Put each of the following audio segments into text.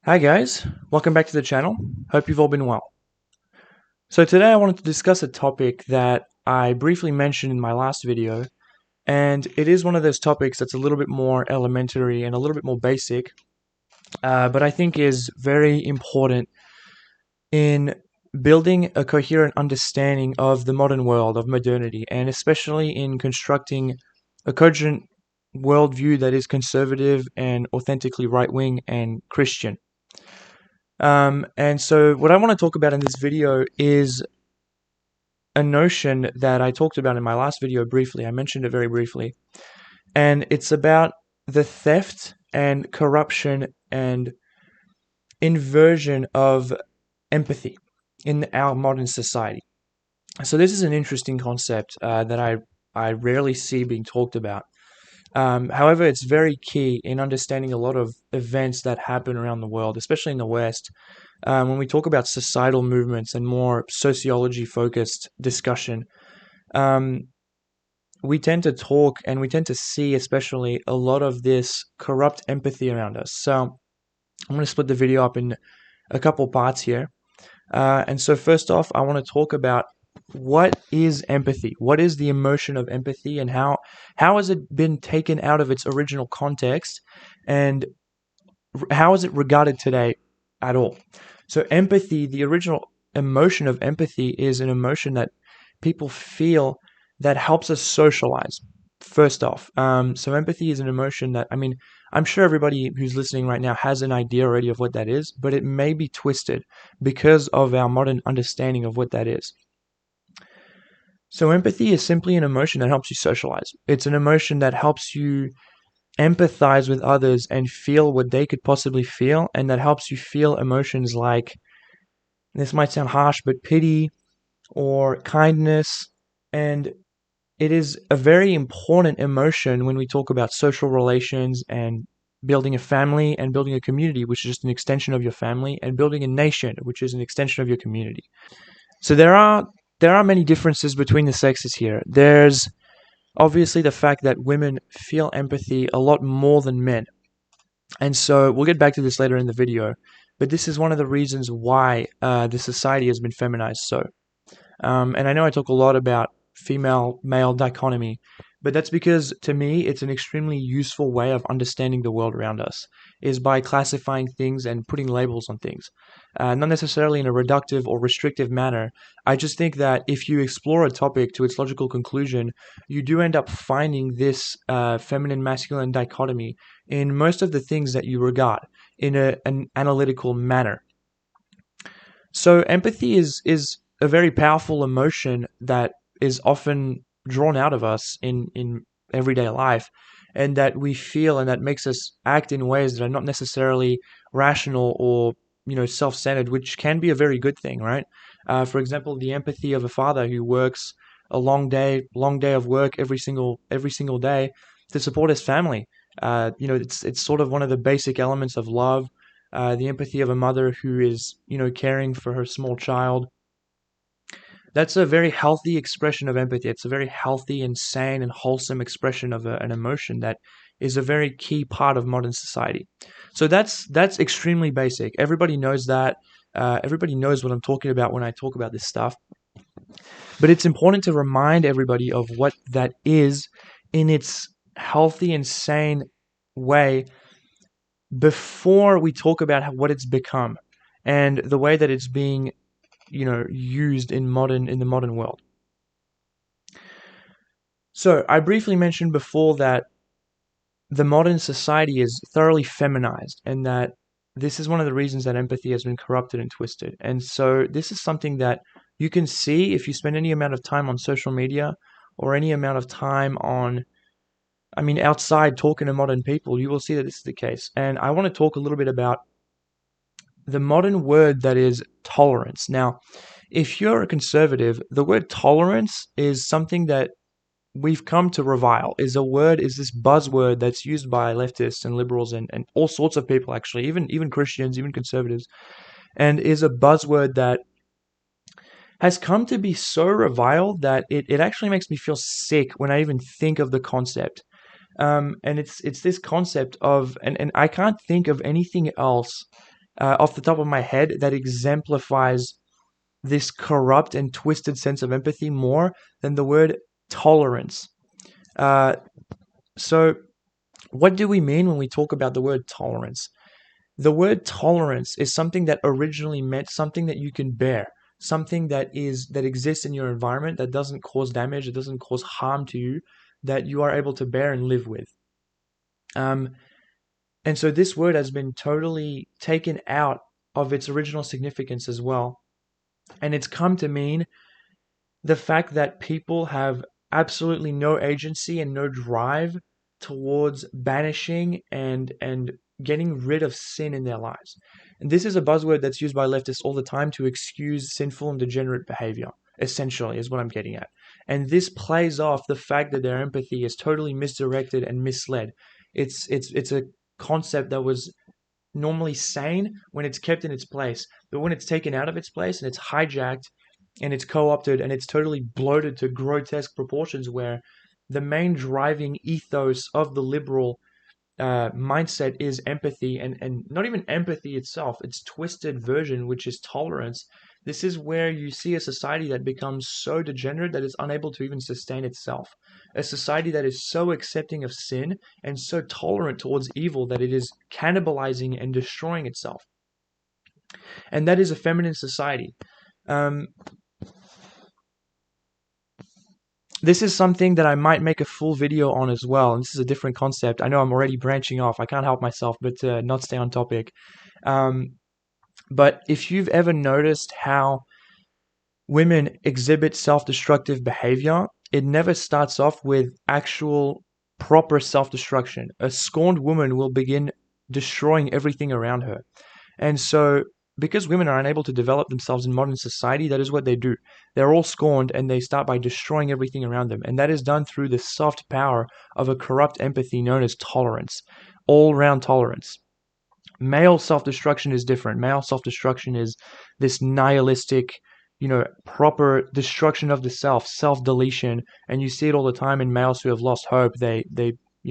Hi guys, welcome back to the channel. Hope you've all been well. So today I wanted to discuss a topic that I briefly mentioned in my last video, and it is one of those topics that's a little bit more elementary and a little bit more basic, but I think is very important in building a coherent understanding of the modern world, of modernity, and especially in constructing a cogent worldview that is conservative and authentically right-wing and Christian. And so what I want to talk about in this video is a notion that I talked about in my last video briefly. I mentioned it very briefly. And it's about the theft and corruption and inversion of empathy in our modern society. So this is an interesting concept that I rarely see being talked about. However, it's very key in understanding a lot of events that happen around the world, especially in the West. When we talk about societal movements and more sociology-focused discussion, um, we tend to talk and we tend to see, especially, a lot of this corrupt empathy around us. So I'm going to split the video up in a couple parts here. And so first off, I want to talk about what is empathy? What is the emotion of empathy, and how has it been taken out of its original context, and how is it regarded today at all? So empathy, the original emotion of empathy, is an emotion that people feel that helps us socialize. First off, so empathy is an emotion that, I mean, I'm sure everybody who's listening right now has an idea already of what that is, but it may be twisted because of our modern understanding of what that is. So empathy is simply an emotion that helps you socialize. It's an emotion that helps you empathize with others and feel what they could possibly feel, and that helps you feel emotions like, this might sound harsh, but pity or kindness. And it is a very important emotion when we talk about social relations and building a family and building a community, which is just an extension of your family, and building a nation, which is an extension of your community. So there are many differences between the sexes here. There's obviously the fact that women feel empathy a lot more than men. And so we'll get back to this later in the video, but this is one of the reasons why the society has been feminized so. And I know I talk a lot about female-male dichotomy, but that's because, to me, it's an extremely useful way of understanding the world around us, is by classifying things and putting labels on things. Not necessarily in a reductive or restrictive manner. I just think that if you explore a topic to its logical conclusion, you do end up finding this feminine-masculine dichotomy in most of the things that you regard in an analytical manner. So empathy is a very powerful emotion that is often drawn out of us in everyday life, and that we feel, and that makes us act in ways that are not necessarily rational or self-centered, which can be a very good thing, right? For example, the empathy of a father who works a long day of work every single day to support his family. It's sort of one of the basic elements of love. The empathy of a mother who is, caring for her small child. That's a very healthy expression of empathy. It's a very healthy and sane and wholesome expression of an emotion that is a very key part of modern society. So that's extremely basic. Everybody knows that. Everybody knows what I'm talking about when I talk about this stuff. But it's important to remind everybody of what that is in its healthy and sane way before we talk about what it's become and the way that it's being, used in the modern world. So I briefly mentioned before that the modern society is thoroughly feminized, and that this is one of the reasons that empathy has been corrupted and twisted. And so this is something that you can see if you spend any amount of time on social media or any amount of time outside talking to modern people. You will see that this is the case. And I want to talk a little bit about the modern word that is tolerance. Now, if you're a conservative, the word tolerance is something that we've come to revile. Is this buzzword that's used by leftists and liberals and all sorts of people, actually, even Christians, even conservatives, and is a buzzword that has come to be so reviled that it actually makes me feel sick when I even think of the concept. And it's this concept of, and I can't think of anything else off the top of my head that exemplifies this corrupt and twisted sense of empathy more than the word tolerance. Uh, so, what do we mean when we talk about the word tolerance? The word tolerance is something that originally meant something that you can bear, something that exists in your environment that doesn't cause damage, it doesn't cause harm to you, that you are able to bear and live with. Um, and so this word has been totally taken out of its original significance as well, and it's come to mean the fact that people have absolutely no agency and no drive towards banishing and getting rid of sin in their lives. And this is a buzzword that's used by leftists all the time to excuse sinful and degenerate behavior, essentially, is what I'm getting at. And this plays off the fact that their empathy is totally misdirected and misled. It's a concept that was normally sane when it's kept in its place, but when it's taken out of its place and it's hijacked and it's co-opted and it's totally bloated to grotesque proportions, where the main driving ethos of the liberal mindset is empathy, and not even empathy itself, its twisted version, which is tolerance. This is where you see a society that becomes so degenerate that it's unable to even sustain itself. A society that is so accepting of sin and so tolerant towards evil that it is cannibalizing and destroying itself. And that is a feminine society. Um, This is something that I might make a full video on as well, and this is a different concept. I know I'm already branching off. I can't help myself but to not stay on topic. But if you've ever noticed how women exhibit self-destructive behavior, it never starts off with actual proper self-destruction. A scorned woman will begin destroying everything around her. And so, because women are unable to develop themselves in modern society, that is what they do. They're all scorned and they start by destroying everything around them. And that is done through the soft power of a corrupt empathy known as tolerance, all round tolerance. Male self-destruction is different. Male self-destruction is this nihilistic, proper destruction of the self, self-deletion, and you see it all the time in males who have lost hope. They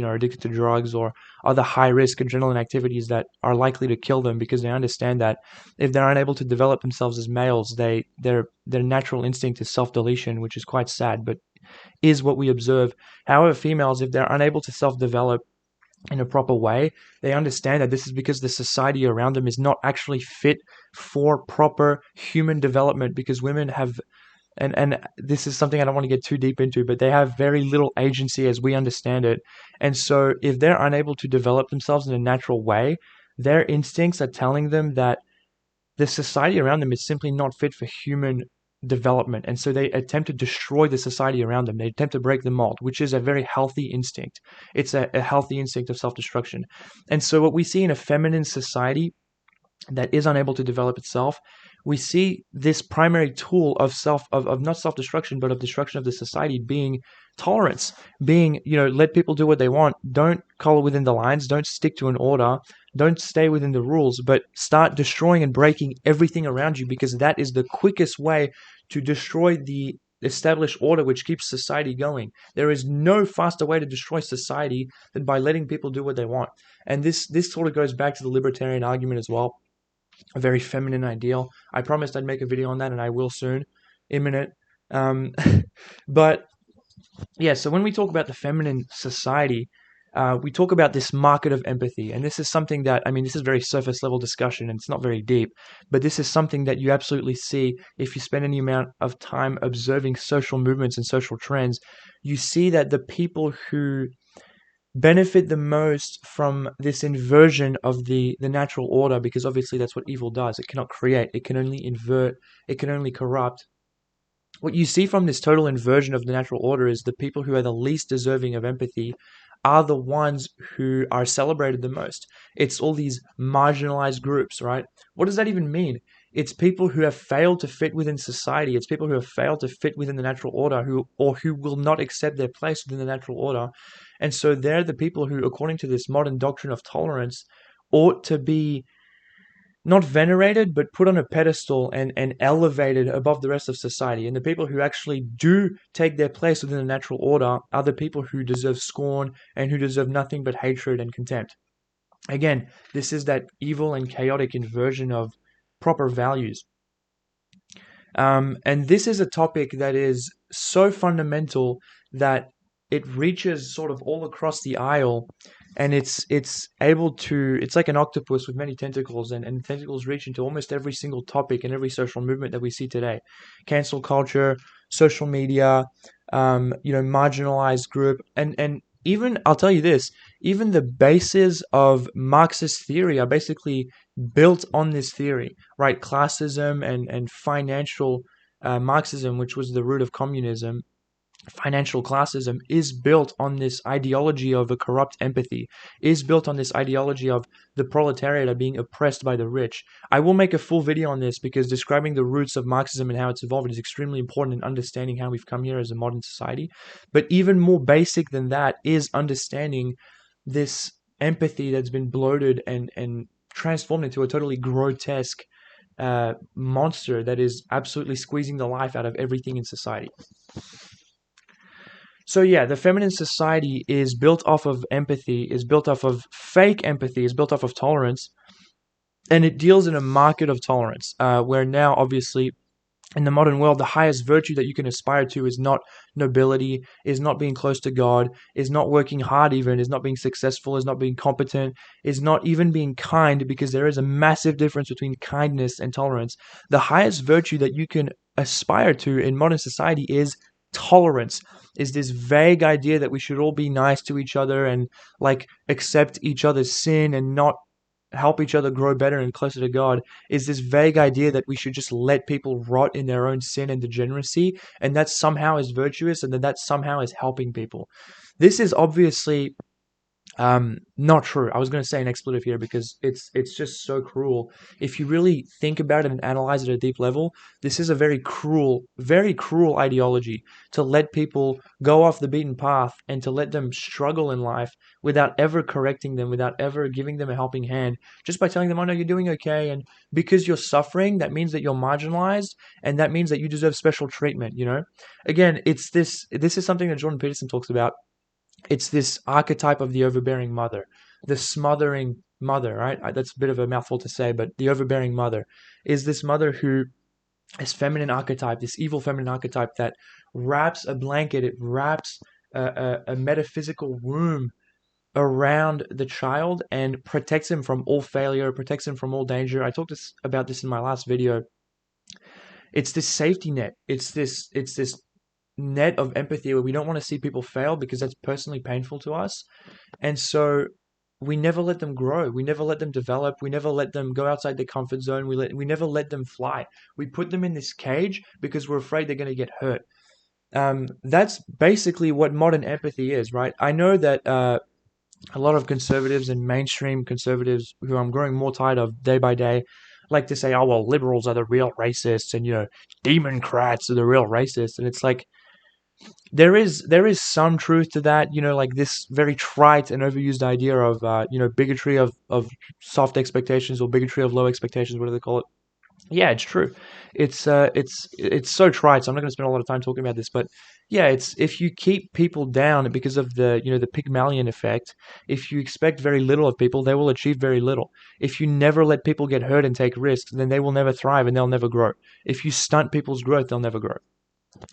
are addicted to drugs or other high-risk adrenaline activities that are likely to kill them, because they understand that if they're unable to develop themselves as males, their natural instinct is self-deletion, which is quite sad, but is what we observe. However, females, if they're unable to self-develop in a proper way, they understand that this is because the society around them is not actually fit for proper human development, because women have, and this is something I don't want to get too deep into, but they have very little agency as we understand it. And so if they're unable to develop themselves in a natural way, their instincts are telling them that the society around them is simply not fit for human development. And so they attempt to destroy the society around them. They attempt to break the mold, which is a very healthy instinct. It's a healthy instinct of self-destruction. And so what we see in a feminine society that is unable to develop itself, we see this primary tool of not self-destruction, but of destruction of the society being tolerance, being, let people do what they want. Don't color within the lines. Don't stick to an order. Don't stay within the rules, but start destroying and breaking everything around you, because that is the quickest way to destroy the established order which keeps society going. There is no faster way to destroy society than by letting people do what they want. And this sort of goes back to the libertarian argument as well. A very feminine ideal. I promised I'd make a video on that, and I will soon, imminent. But yeah, so when we talk about the feminine society, we talk about this market of empathy, and this is something that, this is very surface level discussion, and it's not very deep, but this is something that you absolutely see if you spend any amount of time observing social movements and social trends. You see that the people who benefit the most from this inversion of the natural order, because obviously that's what evil does. It cannot create, it can only invert, it can only corrupt. What you see from this total inversion of the natural order is the people who are the least deserving of empathy are the ones who are celebrated the most. It's all these marginalized groups, right? What does that even mean? It's people who have failed to fit within society. It's people who have failed to fit within the natural order, who will not accept their place within the natural order. And so they're the people who, according to this modern doctrine of tolerance, ought to be not venerated, but put on a pedestal and elevated above the rest of society. And the people who actually do take their place within the natural order are the people who deserve scorn and who deserve nothing but hatred and contempt. Again, this is that evil and chaotic inversion of proper values. And this is a topic that is so fundamental that it reaches sort of all across the aisle, and it's able to, it's like an octopus with many tentacles, and tentacles reach into almost every single topic and every social movement that we see today. Cancel culture, social media, marginalized group, and even, I'll tell you this, even the bases of Marxist theory are basically built on this theory, right? Classism and financial Marxism, which was the root of communism, financial classism is built on this ideology of a corrupt empathy, is built on this ideology of the proletariat are being oppressed by the rich. I will make a full video on this because describing the roots of Marxism and how it's evolved is extremely important in understanding how we've come here as a modern society. But even more basic than that is understanding this empathy that's been bloated and transformed into a totally grotesque monster that is absolutely squeezing the life out of everything in society. So yeah, the feminine society is built off of empathy, is built off of fake empathy, is built off of tolerance, and it deals in a market of tolerance, where now, obviously, in the modern world, the highest virtue that you can aspire to is not nobility, is not being close to God, is not working hard even, is not being successful, is not being competent, is not even being kind, because there is a massive difference between kindness and tolerance. The highest virtue that you can aspire to in modern society is tolerance, is this vague idea that we should all be nice to each other and like accept each other's sin and not help each other grow better and closer to God, is this vague idea that we should just let people rot in their own sin and degeneracy, and that somehow is virtuous, and that somehow is helping people. This is obviously not true. I was going to say an expletive here because it's just so cruel. If you really think about it and analyze it at a deep level, this is a very cruel ideology to let people go off the beaten path and to let them struggle in life without ever correcting them, without ever giving them a helping hand, just by telling them, "Oh no, you're doing okay," and because you're suffering, that means that you're marginalized, and that means that you deserve special treatment. Again, it's this. This is something that Jordan Peterson talks about. It's this archetype of the overbearing mother, the smothering mother, right? That's a bit of a mouthful to say, but the overbearing mother is this mother who is feminine archetype, this evil feminine archetype that wraps a blanket, it wraps a metaphysical womb around the child and protects him from all failure, protects him from all danger. I talked about this in my last video. It's this safety net. It's this net of empathy where we don't want to see people fail because that's personally painful to us. And so we never let them grow. We never let them develop. We never let them go outside their comfort zone. We never let them fly. We put them in this cage because we're afraid they're going to get hurt. That's basically what modern empathy is, right? I know that a lot of conservatives and mainstream conservatives who I'm growing more tired of day by day like to say, "Oh well, liberals are the real racists, and Democrats are the real racists," and it's like there is some truth to that, like this very trite and overused idea of bigotry of soft expectations or bigotry of low expectations, whatever they call it. Yeah, it's true. It's so trite, so I'm not going to spend a lot of time talking about this, but yeah, it's if you keep people down because of the Pygmalion effect, if you expect very little of people, they will achieve very little. If you never let people get hurt and take risks, then they will never thrive and they'll never grow. If you stunt people's growth, they'll never grow.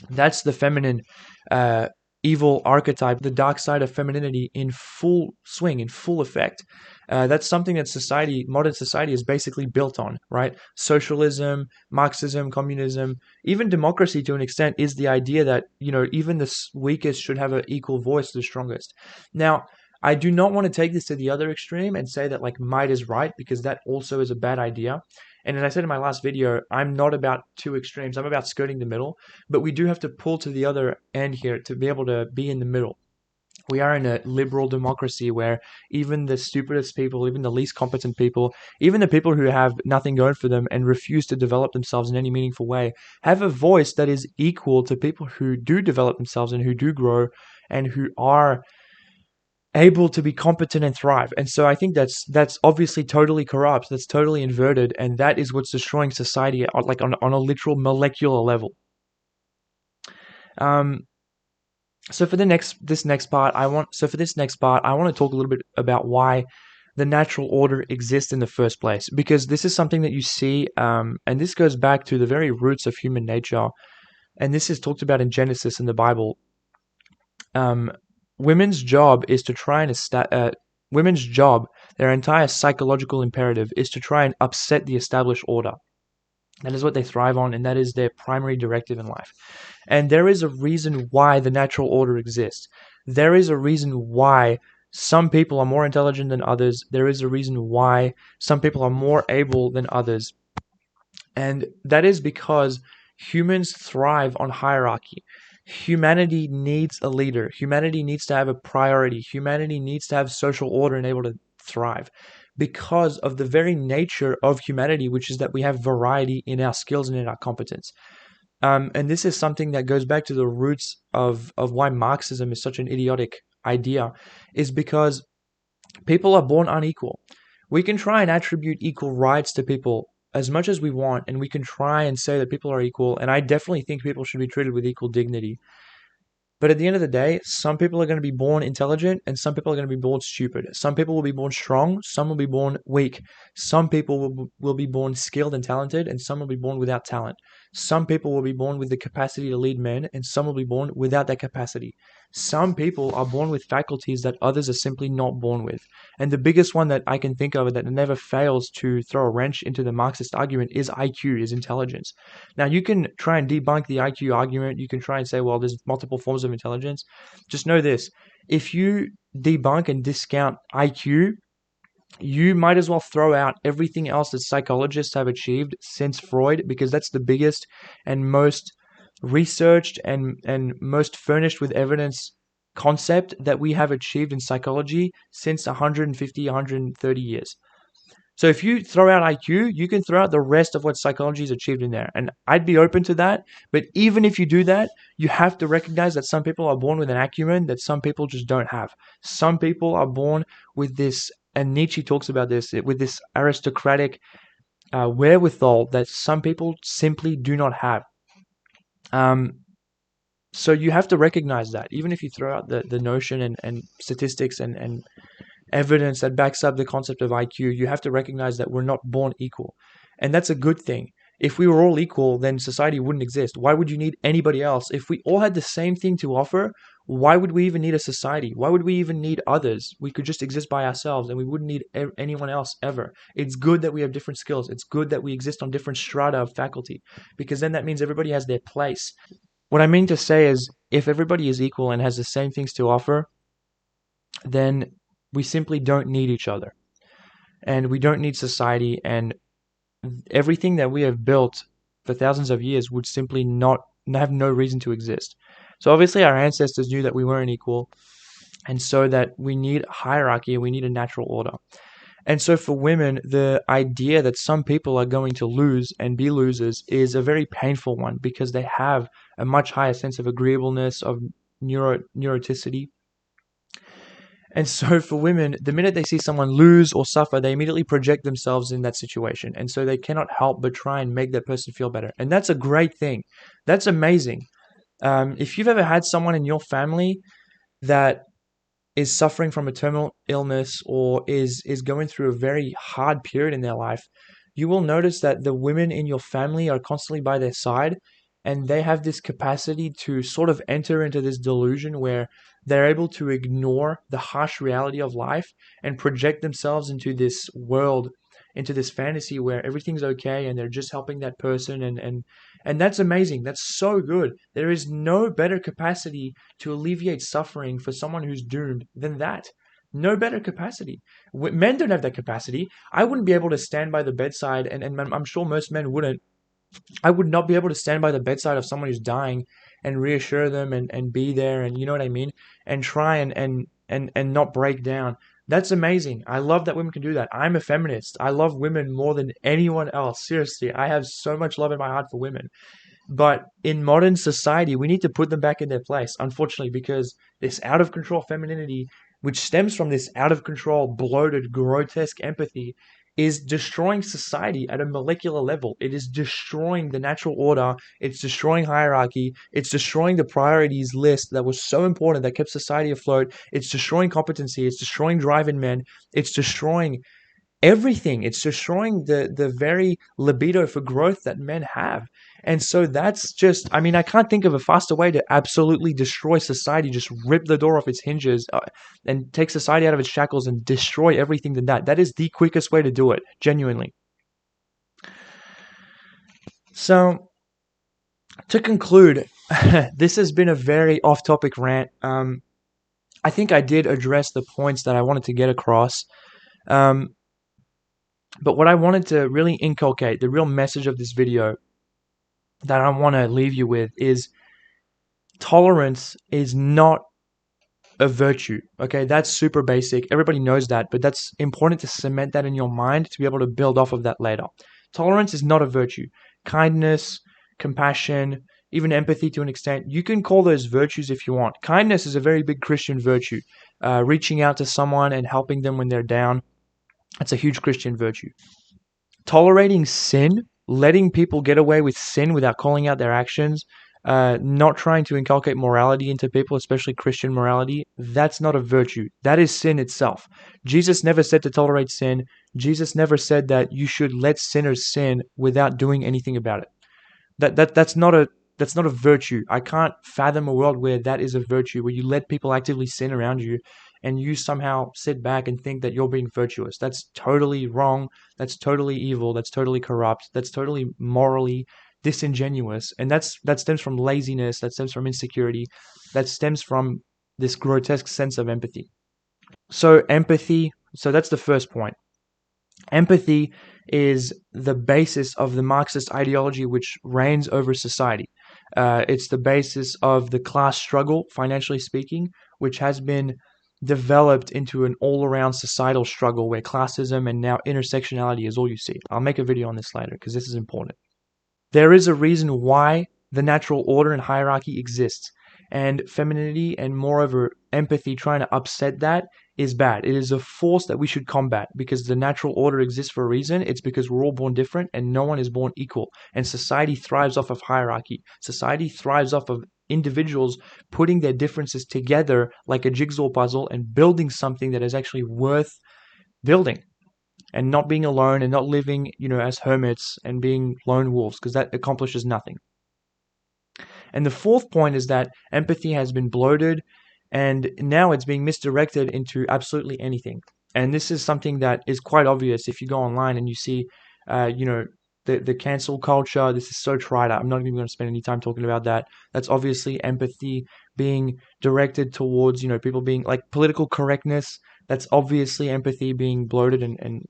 That's the feminine uh, evil archetype, the dark side of femininity in full swing, in full effect. That's something that modern society is basically built on, right? Socialism, Marxism, communism, even democracy to an extent is the idea that, even the weakest should have an equal voice to the strongest. Now, I do not want to take this to the other extreme and say that like might is right, because that also is a bad idea. And as I said in my last video, I'm not about two extremes. I'm about skirting the middle, but we do have to pull to the other end here to be able to be in the middle. We are in a liberal democracy where even the stupidest people, even the least competent people, even the people who have nothing going for them and refuse to develop themselves in any meaningful way, have a voice that is equal to people who do develop themselves and who do grow and who are able to be competent and thrive. And so I think that's obviously totally corrupt. That's totally inverted, and that is what's destroying society, like on a literal molecular level. Um, so for this next part, I want to talk a little bit about why the natural order exists in the first place, because this is something that you see, and this goes back to the very roots of human nature, and this is talked about in Genesis in the Bible. Um, women's job is to try and women's job, their entire psychological imperative is to try and upset the established order. That is what they thrive on, and that is their primary directive in life. And there is a reason why the natural order exists. There is a reason why some people are more intelligent than others. There is a reason why some people are more able than others. And that is because humans thrive on hierarchy. Humanity needs a leader. Humanity needs to have a priority. Humanity needs to have social order and able to thrive because of the very nature of humanity, which is that we have variety in our skills and in our competence. And this is something that goes back to the roots of why Marxism is such an idiotic idea, is because people are born unequal. We can try and attribute equal rights to people as much as we want, and we can try and say that people are equal, and I definitely think people should be treated with equal dignity. But at the end of the day, some people are going to be born intelligent and some people are going to be born stupid. Some people will be born strong, some will be born weak. Some people will be born skilled and talented, and some will be born without talent. Some people will be born with the capacity to lead men, and some will be born without that capacity. Some people are born with faculties that others are simply not born with. And the biggest one that I can think of that never fails to throw a wrench into the Marxist argument is IQ, is intelligence. Now, you can try and debunk the IQ argument. You can try and say, well, there's multiple forms of intelligence. Just know this. If you debunk and discount IQ, you might as well throw out everything else that psychologists have achieved since Freud, because that's the biggest and most researched and most furnished with evidence concept that we have achieved in psychology since 150, 130 years. So if you throw out IQ, you can throw out the rest of what psychology has achieved in there. And I'd be open to that. But even if you do that, you have to recognize that some people are born with an acumen that some people just don't have. Some people are born with this, and Nietzsche talks about this, with this aristocratic wherewithal that some people simply do not have. So you have to recognize that. Even if you throw out the notion and statistics and evidence that backs up the concept of IQ, you have to recognize that we're not born equal. And that's a good thing. If we were all equal, then society wouldn't exist. Why would you need anybody else? If we all had the same thing to offer, why would we even need a society? Why would we even need others? We could just exist by ourselves and we wouldn't need anyone else ever. It's good that we have different skills. It's good that we exist on different strata of faculty, because then that means everybody has their place. What I mean to say is, if everybody is equal and has the same things to offer, then we simply don't need each other, and we don't need society, and everything that we have built for thousands of years would simply not have no reason to exist. So obviously our ancestors knew that we weren't equal, and so that we need hierarchy and we need a natural order. And so for women, the idea that some people are going to lose and be losers is a very painful one, because they have a much higher sense of agreeableness, of neuroticity. And so for women, the minute they see someone lose or suffer, they immediately project themselves in that situation. And so they cannot help but try and make that person feel better. And that's a great thing. That's amazing. If you've ever had someone in your family that is suffering from a terminal illness or is going through a very hard period in their life, you will notice that the women in your family are constantly by their side, and they have this capacity to sort of enter into this delusion where they're able to ignore the harsh reality of life and project themselves into this world, into this fantasy where everything's okay and they're just helping that person, and that's amazing. That's so good. There is no better capacity to alleviate suffering for someone who's doomed than that. No better capacity. Men don't have that capacity. I wouldn't be able to stand by the bedside, and I'm sure most men wouldn't. I would not be able to stand by the bedside of someone who's dying and reassure them and be there, and you know what I mean, and try and not break down. That's amazing. I love that women can do that. I'm a feminist. I love women more than anyone else. Seriously, I have so much love in my heart for women. But in modern society, we need to put them back in their place, unfortunately, because this out of control femininity, which stems from this out of control, bloated, grotesque empathy, is destroying society at a molecular level. It is destroying the natural order. It's destroying hierarchy. It's destroying the priorities list that was so important that kept society afloat. It's destroying competency. It's destroying drive in men. It's destroying everything. It's destroying the very libido for growth that men have. And so that's just, I mean, I can't think of a faster way to absolutely destroy society. Just rip the door off its hinges and take society out of its shackles and destroy everything than that. That is the quickest way to do it, genuinely. So to conclude, this has been a very off-topic rant. I think I did address the points that I wanted to get across. But what I wanted to really inculcate, the real message of this video that I want to leave you with is tolerance is not a virtue. Okay, that's super basic. Everybody knows that, but that's important to cement that in your mind to be able to build off of that later. Tolerance is not a virtue. Kindness, compassion, even empathy to an extent, you can call those virtues if you want. Kindness is a very big Christian virtue. Reaching out to someone and helping them when they're down, that's a huge Christian virtue. Tolerating sin, letting people get away with sin without calling out their actions, not trying to inculcate morality into people, especially Christian morality, that's not a virtue. That is sin itself. Jesus never said to tolerate sin. Jesus never said that you should let sinners sin without doing anything about it. That's not a virtue. I can't fathom a world where that is a virtue, where you let people actively sin around you and you somehow sit back and think that you're being virtuous. That's totally wrong. That's totally evil. That's totally corrupt. That's totally morally disingenuous. And that stems from laziness. That stems from insecurity. That stems from this grotesque sense of empathy. So empathy, so that's the first point. Empathy is the basis of the Marxist ideology which reigns over society. It's the basis of the class struggle, financially speaking, which has been developed into an all-around societal struggle where classism and now intersectionality is all you see. I'll make a video on this later because this is important. There is a reason why the natural order and hierarchy exists, and femininity and moreover empathy trying to upset that is bad. It is a force that we should combat because the natural order exists for a reason. It's because we're all born different and no one is born equal. And society thrives off of hierarchy. Society thrives off of individuals putting their differences together like a jigsaw puzzle and building something that is actually worth building, and not being alone and not living, as hermits and being lone wolves, because that accomplishes nothing. And the fourth point is that empathy has been bloated and now it's being misdirected into absolutely anything. And this is something that is quite obvious if you go online and you see, the cancel culture. This is so tried out. I'm not even going to spend any time talking about that. That's obviously empathy being directed towards, people being like political correctness. That's obviously empathy being bloated and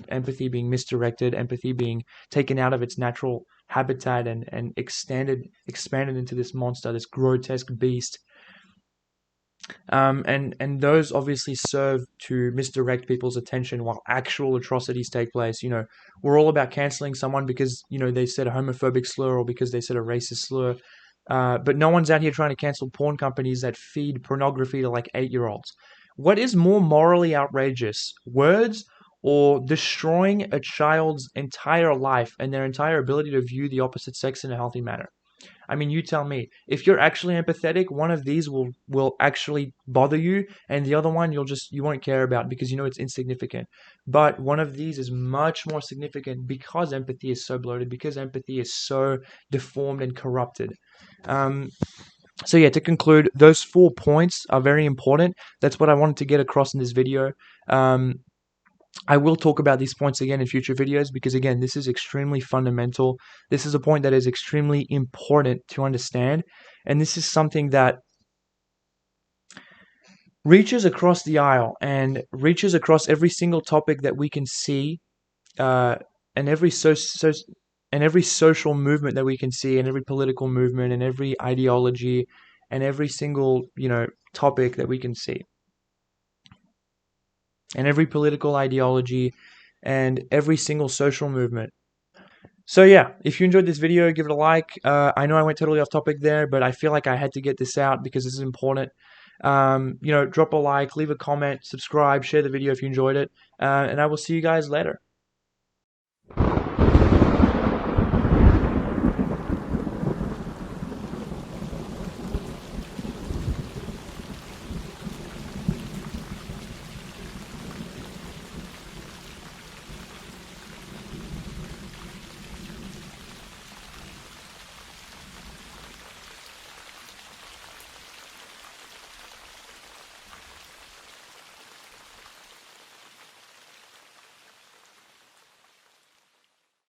empathy being misdirected, empathy being taken out of its natural habitat and expanded into this monster, this grotesque beast. And those obviously serve to misdirect people's attention while actual atrocities take place. We're all about canceling someone because, they said a homophobic slur or because they said a racist slur. But no one's out here trying to cancel porn companies that feed pornography to like 8-year-olds. What is more morally outrageous, words or destroying a child's entire life and their entire ability to view the opposite sex in a healthy manner? I mean, you tell me. If you're actually empathetic, one of these will actually bother you, and the other one you won't care about because it's insignificant. But one of these is much more significant because empathy is so bloated, because empathy is so deformed and corrupted. So yeah, to conclude, those 4 points are very important. That's what I wanted to get across in this video. I will talk about these points again in future videos because, again, this is extremely fundamental. This is a point that is extremely important to understand, and this is something that reaches across the aisle and reaches across every single topic that we can see, and every social movement that we can see, and every political movement, and every ideology, and every single topic that we can see. And every political ideology and every single social movement. So yeah, if you enjoyed this video, give it a like. I know I went totally off topic there, but I feel like I had to get this out because this is important. Drop a like, leave a comment, subscribe, share the video if you enjoyed it, and I will see you guys later.